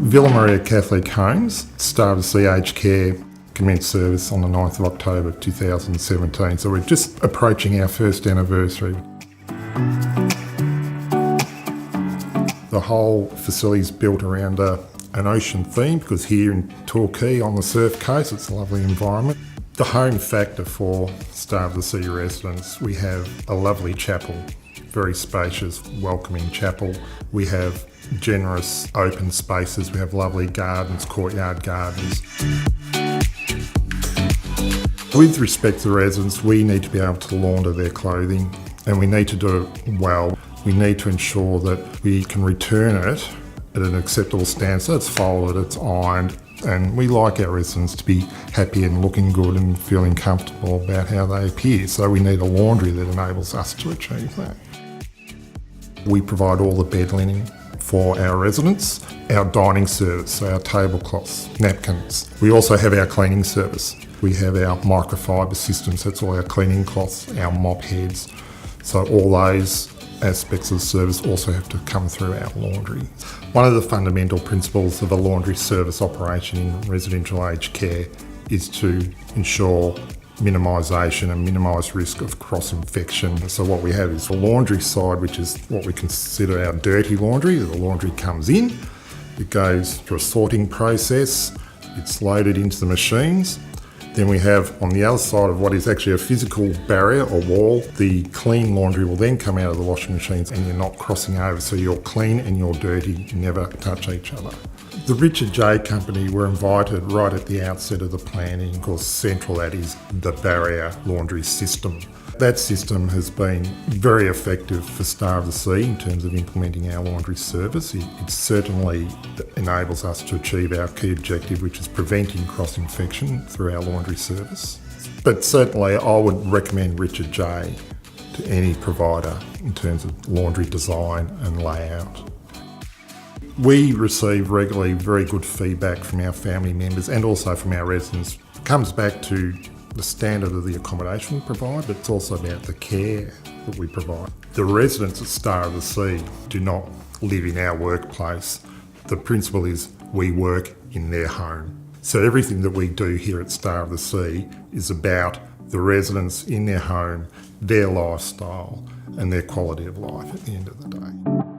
Villa Maria Catholic Homes, Star of the Sea Aged Care, commenced service on the 9th of October 2017, so we're just approaching our first anniversary. The whole facility is built around an ocean theme, because here in Torquay on the surf coast it's a lovely environment. The home factor for Star of the Sea residents, we have a lovely chapel, very spacious, welcoming chapel. We have generous open spaces, we have lovely gardens, courtyard gardens. With respect to the residents, we need to be able to launder their clothing, and we need to do it well. We need to ensure that we can return it at an acceptable standard, so it's folded, it's ironed, and we like our residents to be happy and looking good and feeling comfortable about how they appear, so we need a laundry that enables us to achieve that. We provide all the bed linen for our residents, our dining service, so our tablecloths, napkins. We also have our cleaning service. We have our microfiber systems, that's all our cleaning cloths, our mop heads. So all those aspects of the service also have to come through our laundry. One of the fundamental principles of a laundry service operation in residential aged care is to ensure minimisation and minimise risk of cross-infection. So what we have is the laundry side, which is what we consider our dirty laundry. The laundry comes in, it goes through a sorting process, it's loaded into the machines. Then we have on the other side of what is actually a physical barrier or wall, the clean laundry will then come out of the washing machines and you're not crossing over, so you're clean and you're dirty, never touch each other. The Richard J Company were invited right at the outset of the planning, because central that is the barrier laundry system. That system has been very effective for Star of the Sea in terms of implementing our laundry service. It certainly enables us to achieve our key objective, which is preventing cross-infection through our laundry service. But certainly I would recommend Richard J to any provider in terms of laundry design and layout. We receive regularly very good feedback from our family members and also from our residents. It comes back to the standard of the accommodation we provide, but it's also about the care that we provide. The residents at Star of the Sea do not live in our workplace. The principle is we work in their home. So everything that we do here at Star of the Sea is about the residents in their home, their lifestyle and their quality of life at the end of the day.